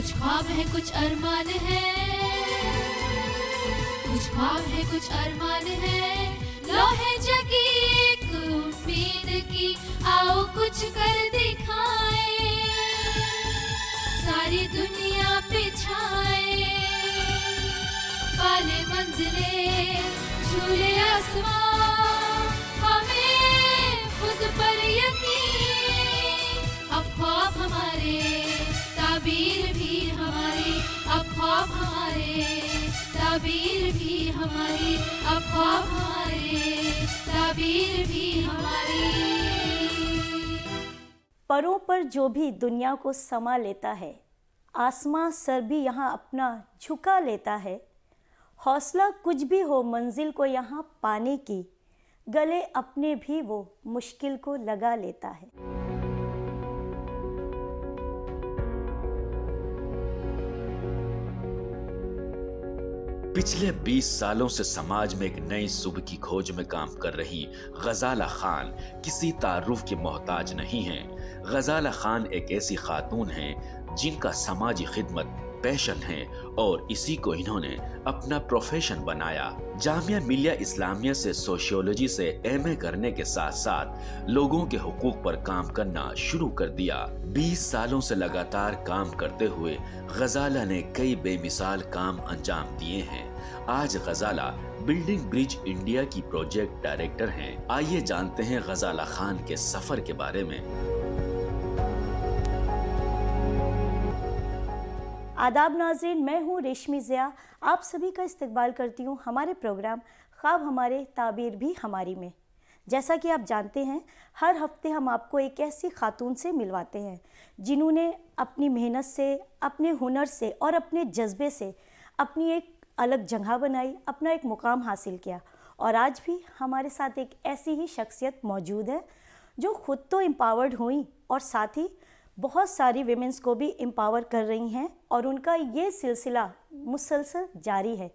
कुछ ख्वाब है कुछ अरमान है, कुछ ख्वाब है कुछ अरमान है, लो है जगी एक उम्मीद की, आओ कुछ कर दिखाए, सारी दुनिया पे छाए, पाले मंजिले झूले आसमां, हमें खुद पर यकीन, अब ख्वाब हमारे ताबीर भी हमारी, अब ख्वाब हमारे ताबीर भी हमारी, अब ख्वाब हमारे ताबीर भी हमारी। परों पर जो भी दुनिया को समा लेता है, आसमां सर भी यहाँ अपना झुका लेता है, हौसला कुछ भी हो मंजिल को यहाँ पाने की, गले अपने भी वो मुश्किल को लगा लेता है। पिछले 20 सालों से समाज में एक नई सुबह की खोज में काम कर रही गजाला खान किसी तारुफ की मोहताज नहीं है। गजाला खान एक ऐसी खातून हैं जिनका समाजी खिदमत पैशन है और इसी को इन्होंने अपना प्रोफेशन बनाया। जामिया मिलिया इस्लामिया से सोशियोलॉजी से एमए करने के साथ साथ लोगों के हुकूक पर काम करना शुरू कर दिया। 20 सालों से लगातार काम करते हुए गजाला ने कई बेमिसाल काम अंजाम दिए हैं। आज गजाला बिल्डिंग ब्रिज इंडिया की प्रोजेक्ट डायरेक्टर हैं। आइए जानते हैं गजाला खान के सफर के बारे में। आदाब नाज़रीन, मैं हूँ रेशमी ज़िया, आप सभी का इस्तकबाल करती हूँ हमारे प्रोग्राम ख्वाब हमारे ताबीर भी हमारी में। जैसा कि आप जानते हैं, हर हफ्ते हम आपको एक ऐसी खातून से मिलवाते हैं जिन्होंने अपनी मेहनत से, अपने हुनर से और अपने जज्बे से अपनी एक अलग जगह बनाई, अपना एक मुकाम हासिल किया। और आज भी हमारे साथ एक ऐसी ही शख्सियत मौजूद है जो ख़ुद तो एम्पावर्ड हुई और साथ ही बहुत सारी विमेंस को भी एम्पावर कर रही हैं और उनका ये सिलसिला मुसलसल जारी है।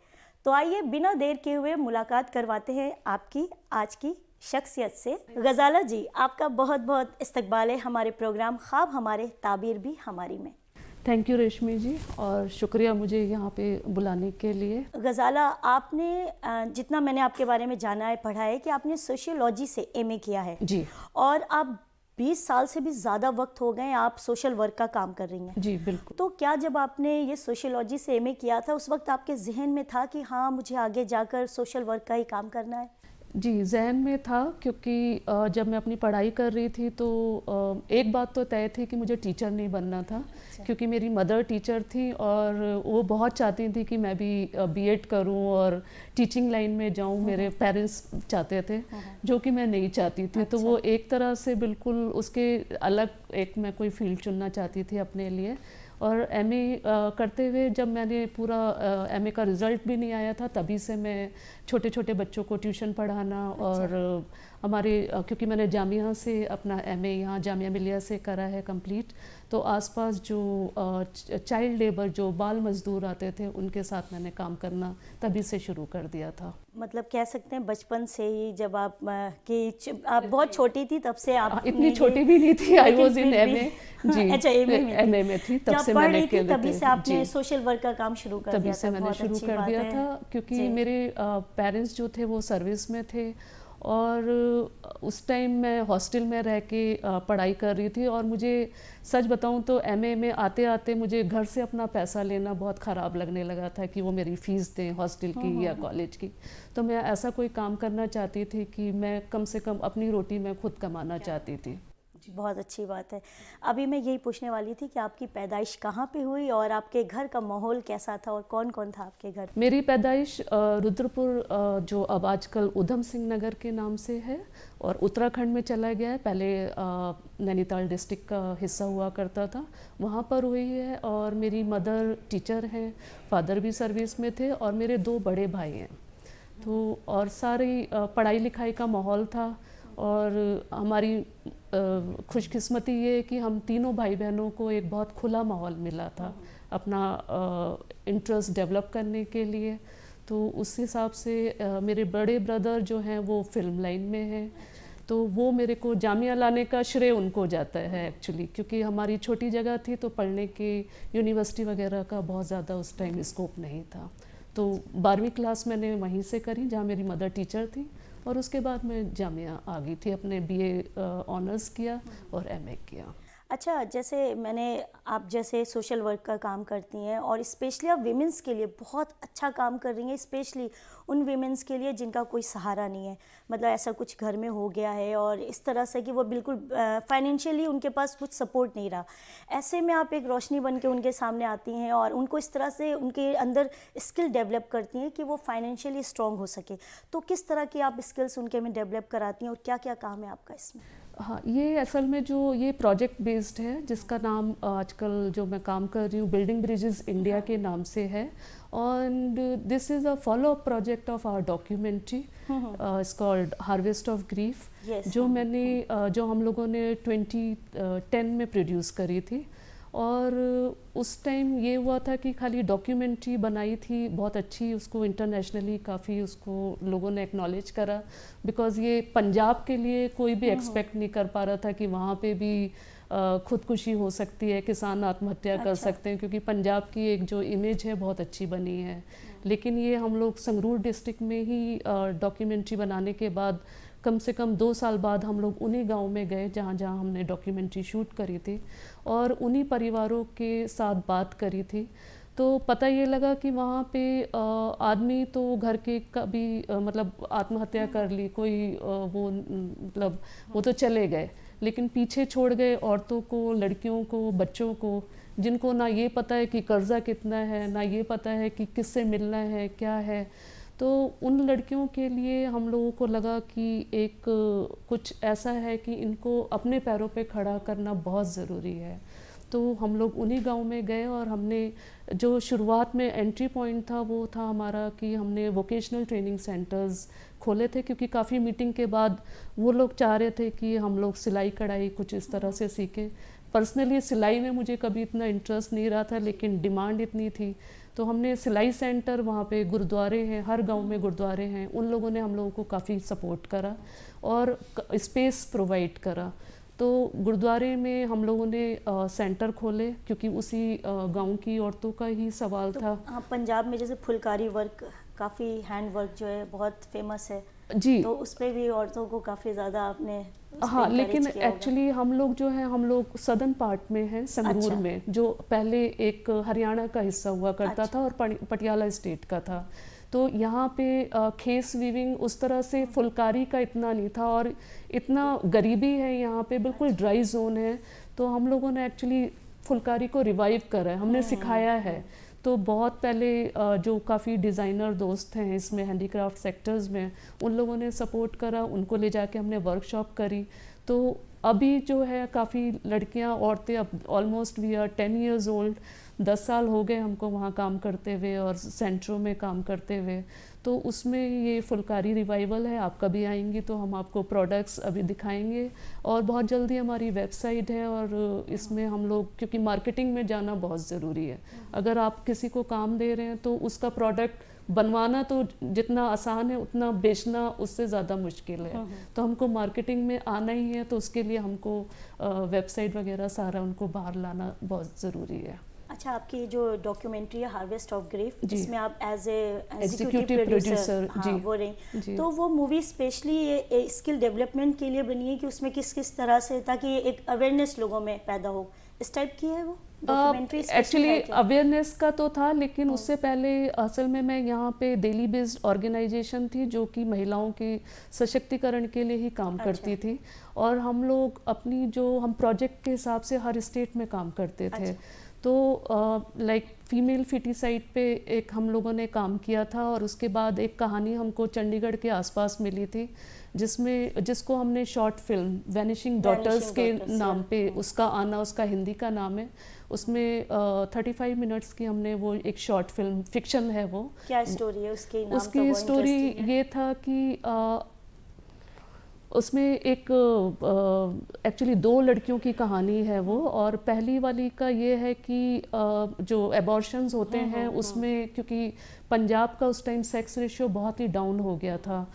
तो आइए बिना देर किए हुए मुलाकात करवाते हैं आपकी आज की शख्सियत से। गजाला जी, आपका बहुत बहुत इस्तकबाल है हमारे प्रोग्राम ख्वाब हमारे ताबीर भी हमारी में। थैंक यू रेशमी जी, और शुक्रिया मुझे यहाँ पे बुलाने के लिए। गजाला, आपने जितना मैंने आपके बारे में जाना है, पढ़ा है कि आपने सोशियोलॉजी से एमए किया है जी, और आप 20 साल से भी ज़्यादा वक्त हो गए आप सोशल वर्क का काम कर रही हैं। जी बिल्कुल। तो क्या जब आपने ये सोशियोलॉजी से एमए किया था, उस वक्त आपके जहन में था कि हाँ मुझे आगे जाकर सोशल वर्क का ही काम करना है? जी, जहन में था, क्योंकि जब मैं अपनी पढ़ाई कर रही थी तो एक बात तो तय थी कि मुझे टीचर नहीं बनना था। क्योंकि मेरी मदर टीचर थी और वो बहुत चाहती थी कि मैं भी बीएड करूं और टीचिंग लाइन में जाऊं। मेरे पेरेंट्स चाहते थे, जो कि मैं नहीं चाहती थी। तो वो एक तरह से बिल्कुल उसके अलग एक मैं कोई फील्ड चुनना चाहती थी अपने लिए। और एमए करते हुए जब मैंने पूरा एमए का रिज़ल्ट भी नहीं आया था, तभी से मैं छोटे छोटे बच्चों को ट्यूशन पढ़ाना और हमारे क्योंकि मैंने जामिया से अपना एमए यहाँ जामिया मिलिया से करा है कंप्लीट, तो आसपास जो चाइल्ड लेबर, जो बाल मजदूर आते थे, उनके साथ मैंने काम करना तभी से शुरू कर दिया था। मतलब कह सकते हैं बचपन से ही, जब आप आप बहुत छोटी थी तब से आप इतनी छोटी भी नहीं थी, आई वाज इन एमए। जी, अच्छा, एमए में थी तब से मैंने तभी से आपने सोशल वर्क का काम शुरू कर दिया था। तभी से मैंने शुरू कर दिया था, क्योंकि मेरे पेरेंट्स जो थे वो सर्विस में थे और उस टाइम मैं हॉस्टल में रह के पढ़ाई कर रही थी। और मुझे सच बताऊं तो एमए में आते आते मुझे घर से अपना पैसा लेना बहुत ख़राब लगने लगा था कि वो मेरी फ़ीस दें हॉस्टल की या कॉलेज की। तो मैं ऐसा कोई काम करना चाहती थी कि मैं कम से कम अपनी रोटी मैं खुद कमाना चाहती थी। बहुत अच्छी बात है। अभी मैं यही पूछने वाली थी कि आपकी पैदाइश कहाँ पे हुई और आपके घर का माहौल कैसा था और कौन कौन था आपके घर? मेरी पैदाइश रुद्रपुर, जो अब आजकल उधम सिंह नगर के नाम से है और उत्तराखंड में चला गया है, पहले नैनीताल डिस्ट्रिक्ट का हिस्सा हुआ करता था, वहाँ पर हुई है। और मेरी मदर टीचर हैं, फादर भी सर्विस में थे और मेरे 2 बड़े भाई हैं। तो और सारी पढ़ाई लिखाई का माहौल था। और हमारी खुशकिस्मती ये है कि हम तीनों भाई बहनों को एक बहुत खुला माहौल मिला था अपना इंटरेस्ट डेवलप करने के लिए। तो उस हिसाब से मेरे बड़े ब्रदर जो हैं वो फिल्म लाइन में हैं, तो वो मेरे को जामिया लाने का श्रेय उनको जाता है एक्चुअली, क्योंकि हमारी छोटी जगह थी तो पढ़ने के यूनिवर्सिटी वगैरह का बहुत ज़्यादा उस टाइम स्कोप नहीं था। तो 12वीं क्लास मैंने वहीं से करी जहाँ मेरी मदर टीचर थी, और उसके बाद मैं जामिया आ गई थी, अपने बीए ऑनर्स किया और एमए किया। अच्छा, जैसे आप जैसे सोशल वर्क का काम करती हैं और स्पेशली आप विमेंस के लिए बहुत अच्छा काम कर रही हैं, स्पेशली उन विमेंस के लिए जिनका कोई सहारा नहीं है, मतलब ऐसा कुछ घर में हो गया है और इस तरह से कि वो बिल्कुल फाइनेंशियली उनके पास कुछ सपोर्ट नहीं रहा। ऐसे में आप एक रोशनी बन के उनके सामने आती हैं और उनको इस तरह से उनके अंदर स्किल डेवलप करती हैं कि वो फाइनेंशियली स्ट्रॉन्ग हो सके। तो किस तरह की आप स्किल्स उनके में डेवलप कराती हैं और क्या क्या काम है आपका इसमें? हाँ, ये असल में जो ये प्रोजेक्ट बेस्ड है, जिसका नाम आजकल जो मैं काम कर रही हूँ बिल्डिंग ब्रिजेस इंडिया के नाम से है, and this is a follow up project of our documentary, it's called harvest of grief, जो जो हम लोगों ने 2010 में प्रोड्यूस करी थी। और उस टाइम ये हुआ था कि खाली डॉक्यूमेंट्री बनाई थी बहुत अच्छी, उसको इंटरनेशनली काफ़ी उसको लोगों ने एक्नॉलेज करा, बिकॉज़ ये पंजाब के लिए कोई भी एक्सपेक्ट नहीं कर पा रहा था कि वहाँ पे भी खुदकुशी हो सकती है, किसान आत्महत्या कर सकते हैं, क्योंकि पंजाब की एक जो इमेज है बहुत अच्छी बनी है। लेकिन ये हम लोग संगरूर डिस्ट्रिक्ट में ही डॉक्यूमेंट्री बनाने के बाद कम से कम 2 साल बाद हम लोग उन्हीं गांव में गए जहाँ जहाँ हमने डॉक्यूमेंट्री शूट करी थी, और उन्हीं परिवारों के साथ बात करी थी। तो पता ये लगा कि वहाँ पे आदमी तो घर के कभी मतलब आत्महत्या कर ली, कोई वो मतलब वो तो चले गए, लेकिन पीछे छोड़ गए औरतों को, लड़कियों को, बच्चों को, जिनको ना ये पता है कि कर्जा कितना है, ना ये पता है कि किससे मिलना है, क्या है। तो उन लड़कियों के लिए हम लोगों को लगा कि एक कुछ ऐसा है कि इनको अपने पैरों पे खड़ा करना बहुत ज़रूरी है। तो हम लोग उन्हीं गांव में गए और हमने जो शुरुआत में एंट्री पॉइंट था वो था हमारा कि हमने वोकेशनल ट्रेनिंग सेंटर्स खोले थे, क्योंकि काफ़ी मीटिंग के बाद वो लोग चाह रहे थे कि हम लोग सिलाई कढ़ाई कुछ इस तरह से सीखें। पर्सनली सिलाई में मुझे कभी इतना इंटरेस्ट नहीं रहा था, लेकिन डिमांड इतनी थी, तो हमने सिलाई सेंटर, वहाँ पे गुरुद्वारे हैं, हर गांव में गुरुद्वारे हैं, उन लोगों ने हम लोगों को काफ़ी सपोर्ट करा और स्पेस प्रोवाइड करा। तो गुरुद्वारे में हम लोगों ने सेंटर खोले, क्योंकि उसी गांव की औरतों का ही सवाल था। पंजाब में जैसे फुलकारी वर्क, काफ़ी हैंड वर्क जो है बहुत फेमस है जी, तो उस पर भी औरतों को काफ़ी ज़्यादा आपने हाँ, लेकिन एक्चुअली हम लोग जो है हम लोग सदर्न पार्ट में हैं, संगरूर में, जो पहले एक हरियाणा का हिस्सा हुआ करता था और पटियाला स्टेट का था। तो यहाँ पे खेस वीविंग उस तरह से फुलकारी का इतना नहीं था, और इतना गरीबी है यहाँ पे, बिल्कुल ड्राई जोन है। तो हम लोगों ने एक्चुअली फुलकारी को रिवाइव करा है, हमने सिखाया है। तो बहुत पहले जो काफ़ी डिज़ाइनर दोस्त हैं इसमें हैंडीक्राफ्ट सेक्टर्स में, उन लोगों ने सपोर्ट करा, उनको ले जाके हमने वर्कशॉप करी। तो अभी जो है काफ़ी लड़कियां, औरतें, अब almost we are 10 years old, 10 साल हो गए हमको वहाँ काम करते हुए और सेंटरों में काम करते हुए। तो उसमें ये फुलकारी रिवाइवल है। आप कभी आएंगी तो हम आपको प्रोडक्ट्स अभी दिखाएंगे, और बहुत जल्दी हमारी वेबसाइट है, और इसमें हम लोग, क्योंकि मार्केटिंग में जाना बहुत ज़रूरी है। अगर आप किसी को काम दे रहे हैं तो उसका प्रोडक्ट बनवाना तो जितना आसान है उतना बेचना उससे ज़्यादा मुश्किल है। तो हमको मार्केटिंग में आना ही है, तो उसके लिए हमको वेबसाइट वगैरह सारा उनको बाहर लाना बहुत ज़रूरी है। अच्छा, आपकी जो डॉक्यूमेंट्री है हार्वेस्ट ऑफ ग्रीफ, जिसमें आप एज ए एग्जीक्यूटिव प्रोड्यूसर वो रही, तो वो मूवी स्पेशली स्किल डेवलपमेंट के लिए बनी है कि उसमें किस किस तरह से, ताकि एक अवेयरनेस लोगों में पैदा हो, इस टाइप की है वो डॉक्यूमेंट्री? एक्चुअली अवेयरनेस का तो था, लेकिन उससे पहले असल में मैं यहाँ पे दिल्ली बेस्ड ऑर्गेनाइजेशन थी जो कि महिलाओं के सशक्तिकरण के लिए ही काम करती थी, और हम लोग अपनी जो हम प्रोजेक्ट के हिसाब से हर स्टेट में काम करते थे। तो लाइक फीमेल फिटिसाइड पे एक हम लोगों ने काम किया था, और उसके बाद एक कहानी हमको चंडीगढ़ के आसपास मिली थी जिसको हमने शॉर्ट फिल्म वैनिशिंग डॉटर्स के नाम पे उसका आना, उसका हिंदी का नाम है। उसमें 35 मिनट्स की हमने वो एक शॉर्ट फिल्म, फिक्शन है वो। क्या स्टोरी है उसकी? नाम उसकी तो स्टोरी ये था कि उसमें एक एक्चुअली 2 लड़कियों की कहानी है वो, और पहली वाली का ये है कि जो एबॉर्शंस होते हैं उसमें, क्योंकि पंजाब का उस टाइम सेक्स रेशियो बहुत ही डाउन हो गया था,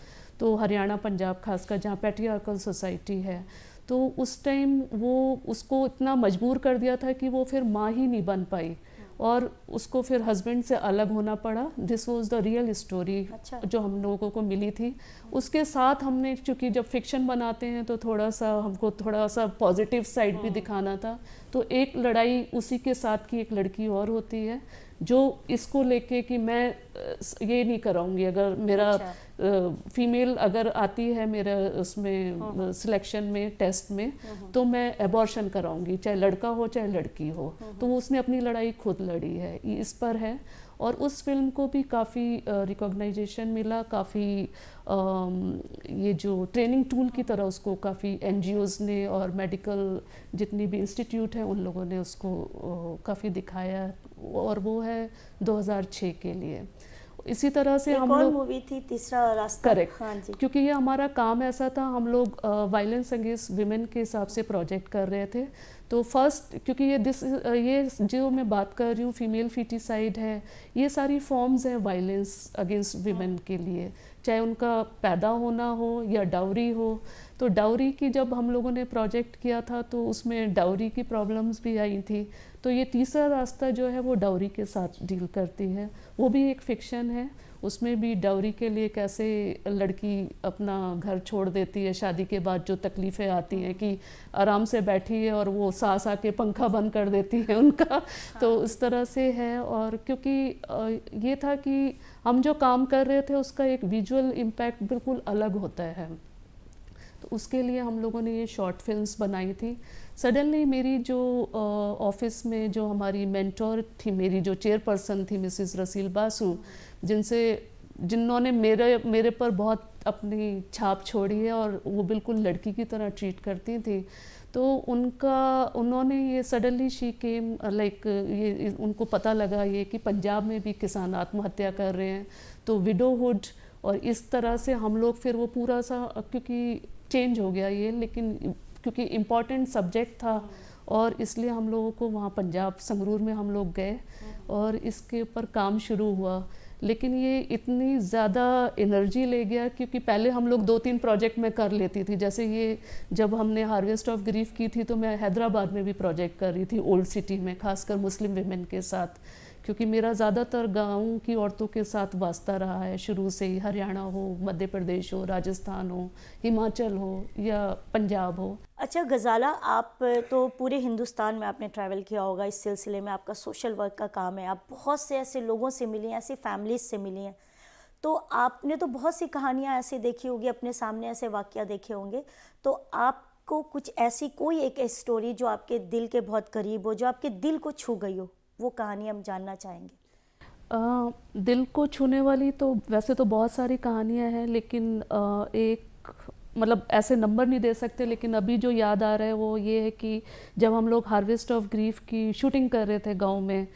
तो हरियाणा पंजाब खासकर जहाँ पैट्रियार्कल सोसाइटी है, तो उस टाइम वो उसको इतना मजबूर कर दिया था कि वो फिर माँ ही नहीं बन पाई और उसको फिर हस्बैंड से अलग होना पड़ा। This was the real story जो हम लोगों को मिली थी। उसके साथ हमने, चूँकि जब फिक्शन बनाते हैं तो थोड़ा सा हमको थोड़ा सा पॉजिटिव साइड भी दिखाना था, तो एक लड़ाई उसी के साथ की एक लड़की और होती है जो इसको लेके कि मैं ये नहीं कराऊंगी, अगर मेरा फीमेल अगर आती है मेरा उसमें सिलेक्शन में टेस्ट में तो मैं एबॉर्शन कराऊंगी, चाहे लड़का हो चाहे लड़की हो। तो वो उसने अपनी लड़ाई खुद लड़ी है, इस पर है। और उस फिल्म को भी काफ़ी रिकॉग्नाइजेशन मिला, काफ़ी ये जो ट्रेनिंग टूल की तरह उसको काफ़ी एनजीओज़ ने और मेडिकल जितनी भी इंस्टीट्यूट हैं उन लोगों ने उसको काफ़ी दिखाया, और वो है 2006 के लिए। इसी तरह से हम लोग मूवी थी तीसरा रास्ता, करेक्ट, हाँ जी। क्योंकि ये हमारा काम ऐसा था, हम लोग वायलेंस अगेंस्ट विमेन के हिसाब से प्रोजेक्ट कर रहे थे। तो फर्स्ट, क्योंकि ये जो मैं बात कर रही हूँ फीमेल फीटिसाइड है, ये सारी फॉर्म्स हैं वायलेंस अगेंस्ट विमेन के लिए, चाहे उनका पैदा होना हो या डाउरी हो। तो डाउरी की जब हम लोगों ने प्रोजेक्ट किया था तो उसमें डाउरी की प्रॉब्लम्स भी आई थी। तो ये तीसरा रास्ता जो है वो डाउरी के साथ डील करती है, वो भी एक फिक्शन है। उसमें भी डाउरी के लिए कैसे लड़की अपना घर छोड़ देती है शादी के बाद, जो तकलीफ़ें आती हैं कि आराम से बैठी है और वो सास आके पंखा बंद कर देती है उनका। तो इस तरह से है। और क्योंकि ये था कि हम जो काम कर रहे थे उसका एक विजुअल इम्पैक्ट बिल्कुल अलग होता है, तो उसके लिए हम लोगों ने ये शॉर्ट फिल्म्स बनाई थी। सडनली मेरी जो ऑफिस में जो हमारी मेंटोर थी, मेरी जो चेयरपर्सन थी मिसेस रसील बासु, जिन्होंने मेरे पर बहुत अपनी छाप छोड़ी है और वो बिल्कुल लड़की की तरह ट्रीट करती थी, तो उन्होंने ये सडनली शी केम लाइक ये उनको पता लगा ये कि पंजाब में भी किसान आत्महत्या कर रहे हैं, तो विडोहुड और इस तरह से हम लोग फिर वो पूरा सा, क्योंकि चेंज हो गया ये, लेकिन क्योंकि इम्पॉर्टेंट सब्जेक्ट था और इसलिए हम लोगों को वहाँ पंजाब संगरूर में हम लोग गए और इसके ऊपर काम शुरू हुआ। लेकिन ये इतनी ज़्यादा एनर्जी ले गया, क्योंकि पहले हम लोग 2-3 प्रोजेक्ट में कर लेती थी। जैसे ये जब हमने हार्वेस्ट ऑफ ग्रीफ की थी तो मैं हैदराबाद में भी प्रोजेक्ट कर रही थी, ओल्ड सिटी में, खासकर मुस्लिम विमेन के साथ, क्योंकि मेरा ज़्यादातर गाँव की औरतों के साथ वास्ता रहा है शुरू से ही, हरियाणा हो, मध्य प्रदेश हो, राजस्थान हो, हिमाचल हो या पंजाब हो। अच्छा गज़ाला, आप तो पूरे हिंदुस्तान में आपने ट्रैवल किया होगा, इस सिलसिले में आपका सोशल वर्क का काम है, आप बहुत से ऐसे लोगों से मिली हैं, ऐसी फैमिलीज से मिली हैं, तो आपने तो बहुत सी कहानियाँ ऐसी देखी होगी, अपने सामने ऐसे वाक़या देखे होंगे, तो आपको कुछ ऐसी कोई एक स्टोरी जो आपके दिल के बहुत करीब हो, जो आपके दिल को छू गई हो, वो कहानी हम जानना चाहेंगे। दिल को छूने वाली तो वैसे तो बहुत सारी कहानियां हैं, लेकिन एक मतलब ऐसे नंबर नहीं दे सकते, लेकिन अभी जो याद आ रहा है वो ये है कि जब हम लोग हार्वेस्ट ऑफ ग्रीफ की शूटिंग कर रहे थे गांव में,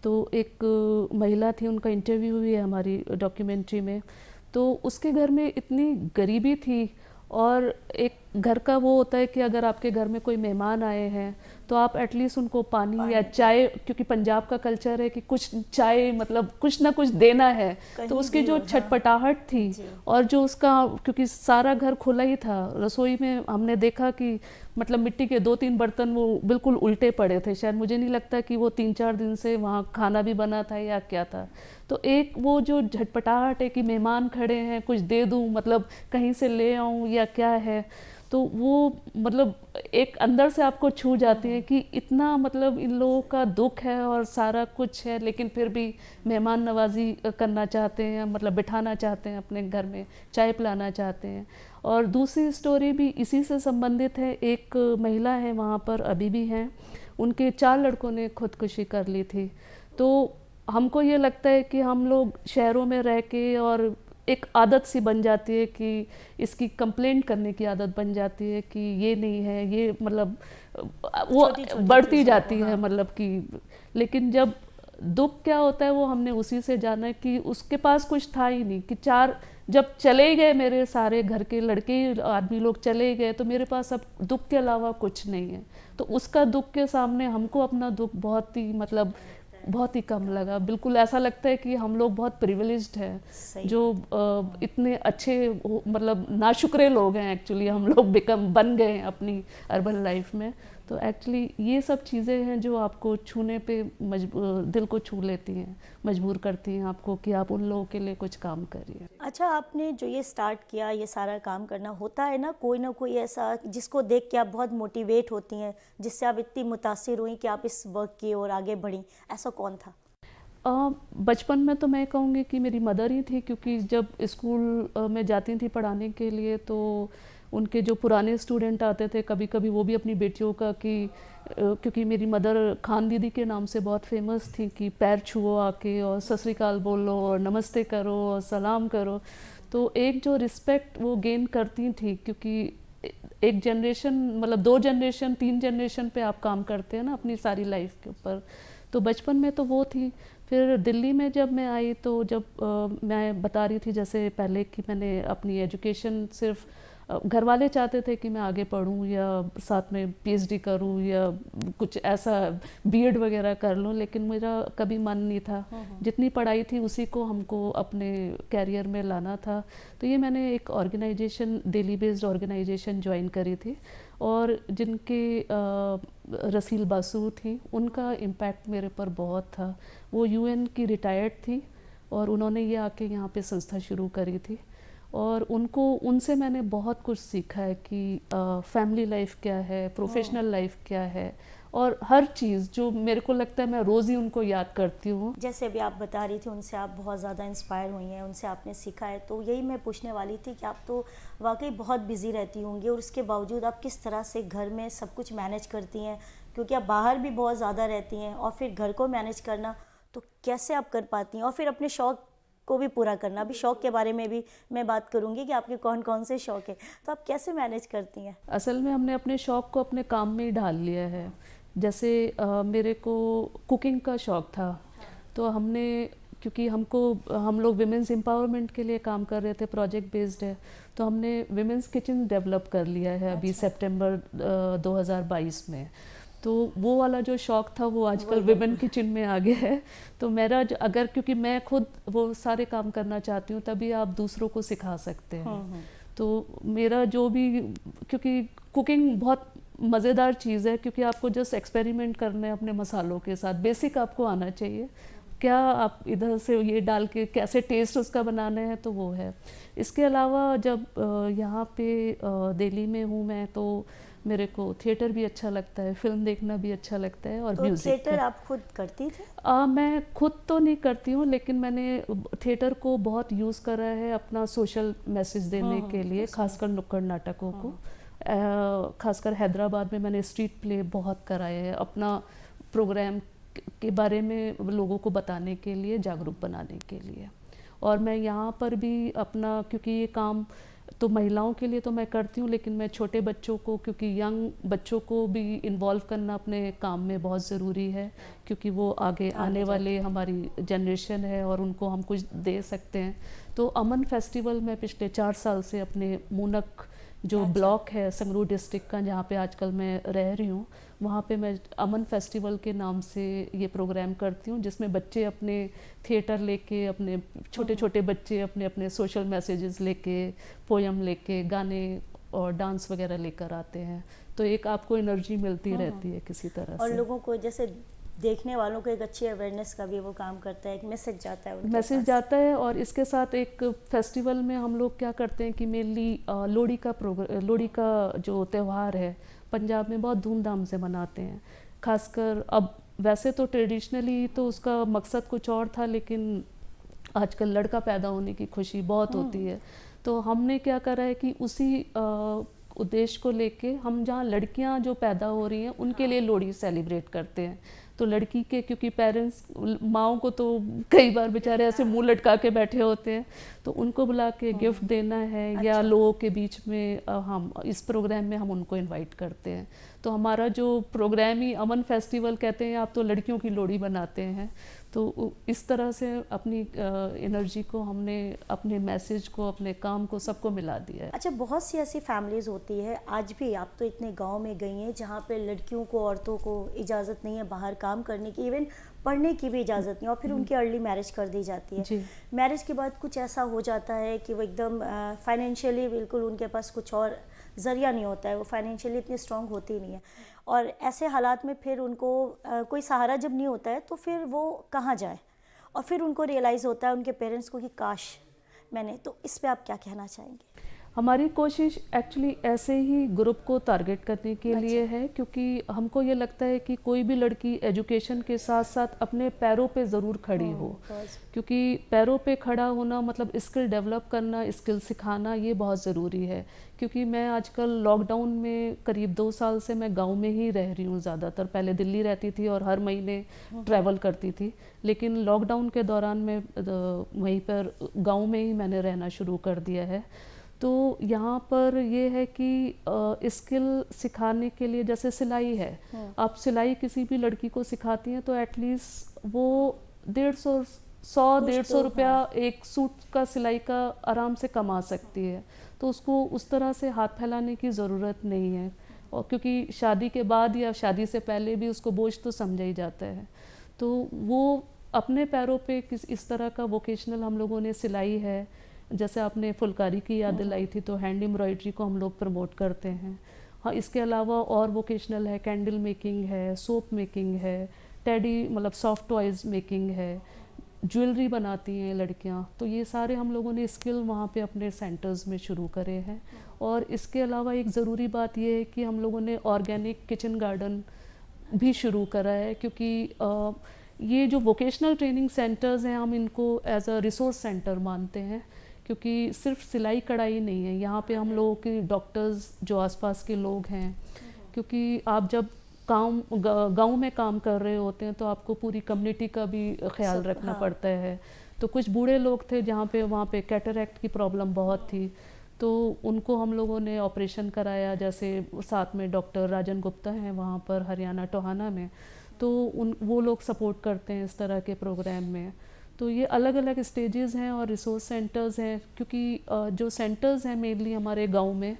तो एक महिला थी, उनका इंटरव्यू हुई है हमारी डॉक्यूमेंट्री में। तो उसके घर में इतनी गरीबी थी, और एक घर का वो होता है कि अगर आपके घर में कोई मेहमान आए हैं तो आप एटलीस्ट उनको पानी या चाय, क्योंकि पंजाब का कल्चर है कि कुछ चाय मतलब कुछ ना कुछ देना है, तो उसकी जो छटपटाहट थी और जो उसका, क्योंकि सारा घर खुला ही था, रसोई में हमने देखा कि मतलब मिट्टी के 2-3 बर्तन वो बिल्कुल उल्टे पड़े थे, शायद मुझे नहीं लगता कि वो 3-4 दिन से वहाँ खाना भी बना था या क्या था। तो एक वो जो झटपटाहट है कि मेहमान खड़े हैं, कुछ दे दूँ, मतलब कहीं से ले आऊँ या क्या है, तो वो मतलब एक अंदर से आपको छू जाती है कि इतना मतलब इन लोगों का दुख है और सारा कुछ है, लेकिन फिर भी मेहमान नवाजी करना चाहते हैं, मतलब बिठाना चाहते हैं अपने घर में, चाय पिलाना चाहते हैं। और दूसरी स्टोरी भी इसी से संबंधित है। एक महिला है वहाँ पर, अभी भी हैं, उनके 4 लड़कों ने खुदकुशी कर ली थी। तो हमको ये लगता है कि हम लोग शहरों में रह के और एक आदत सी बन जाती है कि इसकी कंप्लेंट करने की आदत बन जाती है कि ये नहीं है, ये मतलब वो बढ़ती जाती है, मतलब कि, लेकिन जब दुख क्या होता है वो हमने उसी से जाना कि उसके पास कुछ था ही नहीं, कि 4 जब चले गए मेरे सारे घर के लड़के आदमी लोग चले गए, तो मेरे पास अब दुख के अलावा कुछ नहीं है। तो उसका दुख के सामने हमको अपना दुख बहुत ही मतलब बहुत ही कम लगा। बिल्कुल ऐसा लगता है कि हम लोग बहुत प्रिविलेज्ड हैं, सही। जो इतने अच्छे मतलब नाशुक्रे लोग हैं एक्चुअली, हम लोग बन गए हैं अपनी अर्बन लाइफ में। तो एक्चुअली ये सब चीज़ें हैं जो आपको छूने पे दिल को छू लेती हैं, मजबूर करती हैं आपको कि आप उन लोगों के लिए कुछ काम करिए। अच्छा, आपने जो ये स्टार्ट किया, ये सारा काम करना, होता है ना कोई ऐसा जिसको देख के आप बहुत मोटिवेट होती हैं, जिससे आप इतनी मुतासिर हुई कि आप इस वर्क की ओर आगे बढ़ी, ऐसा कौन था? बचपन में तो मैं कहूँगी कि मेरी मदर ही थी, क्योंकि जब स्कूल में जाती थी पढ़ाने के लिए तो उनके जो पुराने स्टूडेंट आते थे, कभी कभी वो भी अपनी बेटियों का कि क्योंकि मेरी मदर खान दीदी के नाम से बहुत फेमस थी कि पैर छुओ आके और सत श्री अकाल बोलो और नमस्ते करो और सलाम करो। तो एक जो रिस्पेक्ट वो गेन करती थी, क्योंकि एक जनरेशन मतलब 2 जनरेशन 3 जनरेशन पे आप काम करते हैं ना अपनी सारी लाइफ के ऊपर। तो बचपन में तो वो थी। फिर दिल्ली में जब मैं आई तो जब मैं बता रही थी जैसे पहले कि मैंने अपनी एजुकेशन सिर्फ घर वाले चाहते थे कि मैं आगे पढूं या साथ में पीएचडी करूं या कुछ ऐसा बीएड वगैरह कर लूं, लेकिन मेरा कभी मन नहीं था। जितनी पढ़ाई थी उसी को हमको अपने कैरियर में लाना था। तो ये मैंने एक organisation, Delhi based organisation join करी थी और जिनके रसील बासु थी, उनका इम्पैक्ट मेरे पर बहुत था। वो यूएन की रिटायर्ड थी और उन्होंने ये आके यहाँ पे संस्था शुरू करी थी और उनसे मैंने बहुत कुछ सीखा है कि फैमिली लाइफ क्या है, प्रोफेशनल लाइफ क्या है और हर चीज़ जो मेरे को लगता है मैं रोज़ ही उनको याद करती हूँ। जैसे अभी आप बता रही थी उनसे आप बहुत ज़्यादा इंस्पायर हुई हैं, उनसे आपने सीखा है, तो यही मैं पूछने वाली थी कि आप तो वाकई बहुत बिजी रहती होंगी और उसके बावजूद आप किस तरह से घर में सब कुछ मैनेज करती हैं, क्योंकि आप बाहर भी बहुत ज़्यादा रहती हैं और फिर घर को मैनेज करना, तो कैसे आप कर पाती हैं और फिर अपने शौक़ को भी पूरा करना। अभी शौक़ के बारे में भी मैं बात करूंगी कि आपके कौन कौन से शौक़ है, तो आप कैसे मैनेज करती हैं? असल में हमने अपने शौक़ को अपने काम में ही ढाल लिया है। जैसे मेरे को कुकिंग का शौक़ था, तो हमने क्योंकि हम लोग विमेंस एम्पावरमेंट के लिए काम कर रहे थे, प्रोजेक्ट बेस्ड है, तो हमने विमेंस किचन डेवलप कर लिया है अभी सितंबर 2022 में। तो वो वाला जो शौक़ था वो आजकल विमेन किचन में आ गया है। तो मेरा अगर क्योंकि मैं खुद वो सारे काम करना चाहती हूँ तभी आप दूसरों को सिखा सकते हैं। तो मेरा जो भी, क्योंकि कुकिंग बहुत मज़ेदार चीज़ है, क्योंकि आपको जस्ट एक्सपेरिमेंट करना है अपने मसालों के साथ, बेसिक आपको आना चाहिए क्या आप इधर से ये डाल के कैसे टेस्ट उसका बनाना है, तो वो है। इसके अलावा जब यहाँ पे दिल्ली में हूँ मैं, तो मेरे को थिएटर भी अच्छा लगता है, फिल्म देखना भी अच्छा लगता है और तो म्यूजिक। थिएटर आप खुद करती थी? मैं खुद तो नहीं करती हूँ, लेकिन मैंने थिएटर को बहुत यूज़ करा है अपना सोशल मैसेज देने के लिए, खासकर नुक्कड़ नाटकों को। खासकर हैदराबाद में मैंने स्ट्रीट प्ले बहुत कराए हैं अपना प्रोग्राम के बारे में लोगों को बताने के लिए, जागरूक बनाने के लिए। और मैं यहाँ पर भी अपना, क्योंकि ये काम तो महिलाओं के लिए तो मैं करती हूँ, लेकिन मैं छोटे बच्चों को, क्योंकि यंग बच्चों को भी इन्वॉल्व करना अपने काम में बहुत ज़रूरी है, क्योंकि वो आगे आने वाले हमारी जनरेशन है और उनको हम कुछ दे सकते हैं। तो अमन फेस्टिवल में पिछले 4 साल से अपने मूनक जो ब्लॉक है संगरूर डिस्ट्रिक्ट का, जहाँ पे आजकल मैं रह रही हूँ, वहाँ पे मैं अमन फेस्टिवल के नाम से ये प्रोग्राम करती हूँ, जिसमें बच्चे अपने थिएटर लेके, अपने छोटे छोटे बच्चे अपने अपने सोशल मैसेजेस लेके, पोयम लेके, गाने और डांस वगैरह लेकर आते हैं। तो एक आपको एनर्जी मिलती रहती है किसी तरह और से। लोगों को, जैसे देखने वालों को एक अच्छी अवेयरनेस का भी वो काम करता है, एक मैसेज जाता है उनके मैसेज पास। जाता है। और इसके साथ एक फेस्टिवल में हम लोग क्या करते हैं कि मेनली लोहड़ी का जो त्यौहार है पंजाब में बहुत धूमधाम से मनाते हैं। खासकर अब वैसे तो ट्रेडिशनली तो उसका मकसद कुछ और था, लेकिन आजकल लड़का पैदा होने की खुशी बहुत होती है। तो हमने क्या करा है कि उसी उद्देश्य को लेके हम जहाँ लड़कियाँ जो पैदा हो रही हैं उनके लिए लोहड़ी सेलिब्रेट करते हैं। तो लड़की के, क्योंकि पेरेंट्स माओं को तो कई बार बेचारे ऐसे मुंह लटका के बैठे होते हैं, तो उनको बुला के गिफ्ट देना है। या लोगों के बीच में हम इस प्रोग्राम में हम उनको इनवाइट करते हैं। तो हमारा जो प्रोग्राम ही अमन फेस्टिवल कहते हैं, आप तो लड़कियों की लोहड़ी बनाते हैं। तो इस तरह से अपनी एनर्जी को हमने, अपने मैसेज को, अपने काम को, सबको मिला दिया है। अच्छा, बहुत सी ऐसी फैमिलीज़ होती है, आज भी आप तो इतने गांव में गई हैं जहाँ पे लड़कियों को, औरतों को इजाज़त नहीं है बाहर काम करने की, इवन पढ़ने की भी इजाज़त नहीं और फिर उनकी अर्ली मैरिज कर दी जाती है। जी। मैरिज के बाद कुछ ऐसा हो जाता है कि वो एकदम फाइनेंशियली बिल्कुल उनके पास कुछ और ज़रिया नहीं होता है, वो फाइनेंशियली इतनी स्ट्रांग होती नहीं है और ऐसे हालात में फिर उनको कोई सहारा जब नहीं होता है तो फिर वो कहाँ जाए और फिर उनको रियलाइज़ होता है उनके पेरेंट्स को कि काश मैंने, तो इस पे आप क्या कहना चाहेंगे? हमारी कोशिश एक्चुअली ऐसे ही ग्रुप को टारगेट करने के लिए है, क्योंकि हमको ये लगता है कि कोई भी लड़की एजुकेशन के साथ साथ अपने पैरों पे ज़रूर खड़ी हो, क्योंकि पैरों पे खड़ा होना मतलब स्किल डेवलप करना, स्किल सिखाना, ये बहुत ज़रूरी है। क्योंकि मैं आजकल लॉकडाउन में करीब 2 साल से मैं गांव में ही रह रही हूँ ज़्यादातर। पहले दिल्ली रहती थी और हर महीने ट्रैवल करती थी, लेकिन लॉकडाउन के दौरान मैं वहीं पर गांव में ही मैंने रहना शुरू कर दिया है। तो यहाँ पर ये है कि स्किल सिखाने के लिए, जैसे सिलाई है, आप सिलाई किसी भी लड़की को सिखाती हैं तो एटलीस्ट वो 150 रुपया एक सूट का सिलाई का आराम से कमा सकती है। तो उसको उस तरह से हाथ फैलाने की ज़रूरत नहीं है, और क्योंकि शादी के बाद या शादी से पहले भी उसको बोझ तो समझा ही जाता है। तो वो अपने पैरों पे इस तरह का वोकेशनल हम लोगों ने, सिलाई है, जैसे आपने फुलकारी की याद दिलाई थी, तो हैंड एम्ब्रॉयडरी को हम लोग प्रमोट करते हैं। हाँ, इसके अलावा और वोकेशनल है, कैंडल मेकिंग है, सोप मेकिंग है, टेडी मतलब सॉफ्ट टॉयज़ मेकिंग है, ज्वेलरी बनाती हैं लड़कियां। तो ये सारे हम लोगों ने स्किल वहाँ पे अपने सेंटर्स में शुरू करे हैं। और इसके अलावा एक ज़रूरी बात ये है कि हम लोगों ने ऑर्गेनिक किचन गार्डन भी शुरू करा है, क्योंकि ये जो वोकेशनल ट्रेनिंग सेंटर्स हैं, हम इनको एज अ रिसोर्स सेंटर मानते हैं, क्योंकि सिर्फ सिलाई कढ़ाई नहीं है यहाँ पे। हम लोगों के डॉक्टर्स जो आसपास के लोग हैं, क्योंकि आप जब गांव में काम कर रहे होते हैं तो आपको पूरी कम्युनिटी का भी ख्याल रखना पड़ता है। तो कुछ बूढ़े लोग थे जहाँ पे वहाँ पे कैटरैक्ट की प्रॉब्लम बहुत थी, तो उनको हम लोगों ने ऑपरेशन कराया। जैसे साथ में डॉक्टर राजन गुप्ता हैं वहाँ पर हरियाणा टोहाना में, तो वो लोग सपोर्ट करते हैं इस तरह के प्रोग्राम में। तो ये अलग अलग स्टेजेस हैं और रिसोर्स सेंटर्स हैं, क्योंकि जो सेंटर्स हैं मेनली हमारे गांव में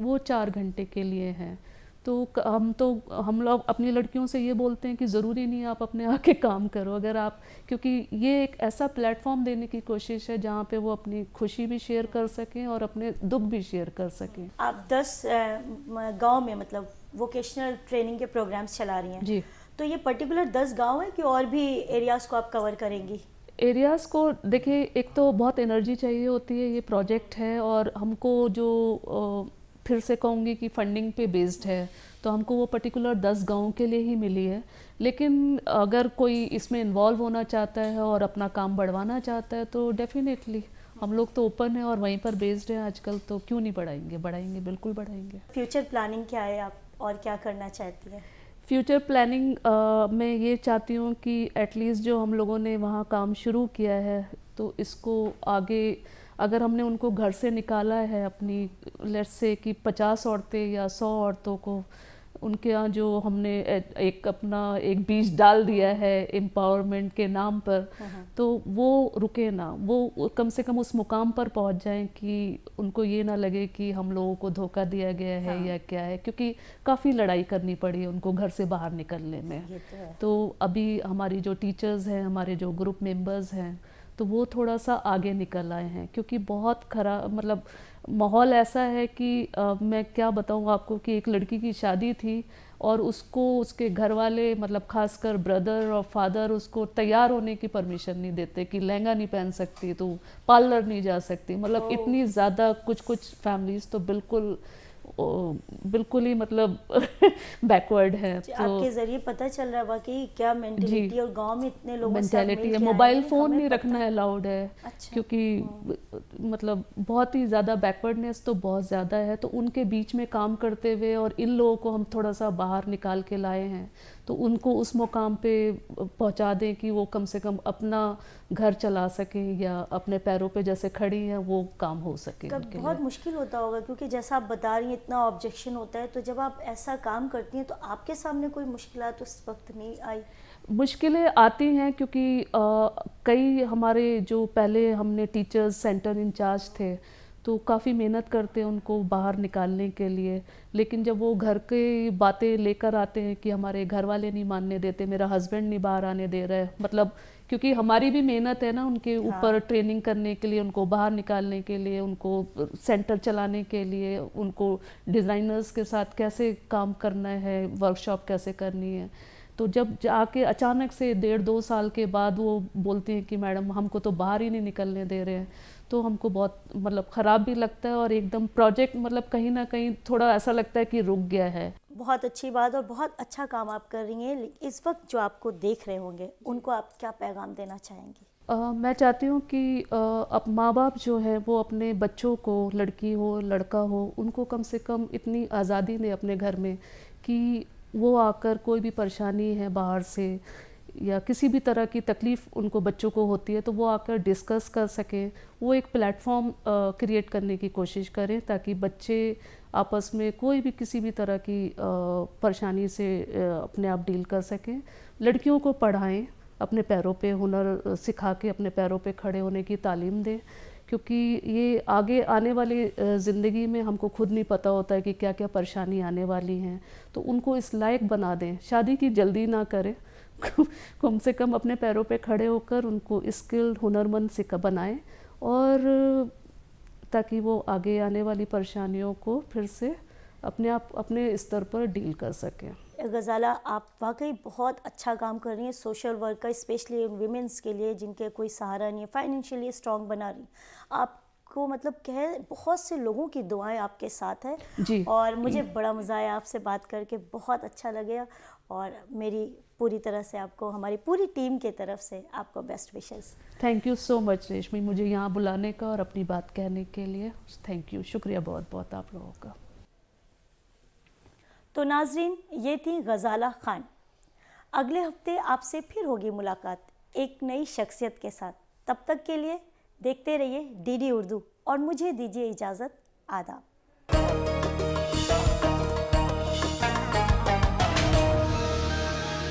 वो 4 घंटे के लिए हैं। तो हम लोग अपनी लड़कियों से ये बोलते हैं कि ज़रूरी नहीं आप अपने आके काम करो, अगर आप, क्योंकि ये एक ऐसा प्लेटफॉर्म देने की कोशिश है जहाँ पे वो अपनी खुशी भी शेयर कर सकें और अपने दुख भी शेयर कर सकें। आप 10 गांव में मतलब वोकेशनल ट्रेनिंग के प्रोग्राम्स चला रही हैं जी। तो ये पर्टिकुलर 10 गांव है कि और भी एरियाज़ को आप कवर करेंगी? एरियाज़ को देखिए, एक तो बहुत एनर्जी चाहिए होती है, ये प्रोजेक्ट है और हमको जो फिर से कहूँगी कि फंडिंग पे बेस्ड है, तो हमको वो पर्टिकुलर 10 गाँव के लिए ही मिली है। लेकिन अगर कोई इसमें इन्वॉल्व होना चाहता है और अपना काम बढ़वाना चाहता है तो डेफिनेटली हम लोग तो ओपन है और वहीं पर बेस्ड है आजकल, तो क्यों नहीं बढ़ाएंगे, बिल्कुल बढ़ाएंगे। फ्यूचर प्लानिंग क्या है आप और क्या करना चाहती हैं? फ्यूचर प्लानिंग मैं ये चाहती हूँ कि एटलीस्ट जो हम लोगों ने वहाँ काम शुरू किया है तो इसको आगे, अगर हमने उनको घर से निकाला है अपनी, लेट्स से कि 50 औरतें या 100 औरतों को उनके यहाँ जो हमने एक बीज डाल दिया है एम्पावरमेंट के नाम पर, तो वो रुके ना, वो कम से कम उस मुकाम पर पहुंच जाएं कि उनको ये ना लगे कि हम लोगों को धोखा दिया गया है या क्या है, क्योंकि काफ़ी लड़ाई करनी पड़ी उनको घर से बाहर निकलने में। तो अभी हमारी जो टीचर्स हैं, हमारे जो ग्रुप मेंबर्स हैं, तो वो थोड़ा सा आगे निकल आए हैं, क्योंकि बहुत खराब मतलब माहौल ऐसा है कि मैं क्या बताऊँ आपको कि एक लड़की की शादी थी और उसको उसके घर वाले मतलब खासकर ब्रदर और फादर उसको तैयार होने की परमिशन नहीं देते कि लहंगा नहीं पहन सकती, तो पार्लर नहीं जा सकती। मतलब इतनी ज़्यादा कुछ फैमिलीज तो बिल्कुल ही मतलब बैकवर्ड है। तो आपके जरिए पता चल रहा है वाकई क्या मेंटालिटी और गांव में इतने लोगों से मेंटालिटी है। मोबाइल फ़ोन नहीं रखना अलाउड है। अच्छा। क्योंकि मतलब बहुत ही ज़्यादा बैकवर्डनेस तो बहुत ज़्यादा है, तो उनके बीच में काम करते हुए और इन लोगों को हम थोड़ा सा बाहर निकाल के लाए हैं, तो उनको उस मुकाम पे पहुंचा दें कि वो कम से कम अपना घर चला सकें या अपने पैरों पे जैसे खड़ी हैं वो काम हो सके उनके बहुत लिए। मुश्किल होता होगा क्योंकि जैसा आप बता रही हैं इतना ऑब्जेक्शन होता है, तो जब आप ऐसा काम करती हैं तो आपके सामने कोई मुश्किलात उस वक्त नहीं आई? मुश्किलें आती हैं क्योंकि कई हमारे जो पहले हमने टीचर्स सेंटर इंचार्ज थे, तो काफ़ी मेहनत करते हैं उनको बाहर निकालने के लिए। लेकिन जब वो घर की बातें लेकर आते हैं कि हमारे घर वाले नहीं मानने देते, मेरा हस्बैंड नहीं बाहर आने दे रहा है, मतलब क्योंकि हमारी भी मेहनत है ना उनके ऊपर, ट्रेनिंग करने के लिए, उनको बाहर निकालने के लिए, उनको सेंटर चलाने के लिए, उनको डिज़ाइनर्स के साथ कैसे काम करना है, वर्कशॉप कैसे करनी है। तो जब जाके अचानक से 1.5-2 साल के बाद वो बोलती हैं कि मैडम हमको तो बाहर ही नहीं निकलने दे रहे हैं, तो हमको बहुत मतलब ख़राब भी लगता है और एकदम प्रोजेक्ट मतलब कहीं ना कहीं थोड़ा ऐसा लगता है कि रुक गया है। बहुत अच्छी बात और बहुत अच्छा काम आप कर रही हैं। इस वक्त जो आपको देख रहे होंगे उनको आप क्या पैगाम देना चाहेंगी? मैं चाहती हूँ कि अब माँ बाप जो है वो अपने बच्चों को, लड़की हो लड़का हो, उनको कम से कम इतनी आज़ादी दें अपने घर में कि वो आकर कोई भी परेशानी है बाहर से या किसी भी तरह की तकलीफ़ उनको बच्चों को होती है तो वो आकर डिस्कस कर सकें। वो एक प्लेटफॉर्म क्रिएट करने की कोशिश करें ताकि बच्चे आपस में कोई भी किसी भी तरह की परेशानी से अपने आप डील कर सकें। लड़कियों को पढ़ाएं, अपने पैरों पे हुनर सिखा के अपने पैरों पे खड़े होने की तालीम दें, क्योंकि ये आगे आने वाली ज़िंदगी में हमको खुद नहीं पता होता है कि क्या क्या परेशानी आने वाली हैं। तो उनको इस लायक बना दें, शादी की जल्दी ना करें कम से कम अपने पैरों पे खड़े होकर उनको स्किल्ड हुनरमंद से बनाएं और ताकि वो आगे आने वाली परेशानियों को फिर से अपने आप अपने स्तर पर डील कर सकें। गज़ाला, आप वाकई बहुत अच्छा काम कर रही हैं सोशल वर्क का, स्पेशली उन वीमेंस के लिए जिनके कोई सहारा नहीं है, फाइनेंशियली स्ट्रॉन्ग बना रही। आपको मतलब कह बहुत से लोगों की दुआएं आपके साथ है जी। और मुझे बड़ा मज़ा आया आपसे बात करके, बहुत अच्छा लगे और मेरी पूरी तरह से आपको, हमारी पूरी टीम के तरफ से आपको best wishes. Thank you so much रेशमी, मुझे यहाँ बुलाने का और अपनी बात कहने के लिए थैंक यू, शुक्रिया बहुत बहुत आप लोगों का। तो नाजरीन, ये थी गज़ाला खान। अगले हफ्ते आपसे फिर होगी मुलाकात एक नई शख्सियत के साथ। तब तक के लिए देखते रहिए डीडी उर्दू और मुझे दीजिए इजाज़त। आदाब।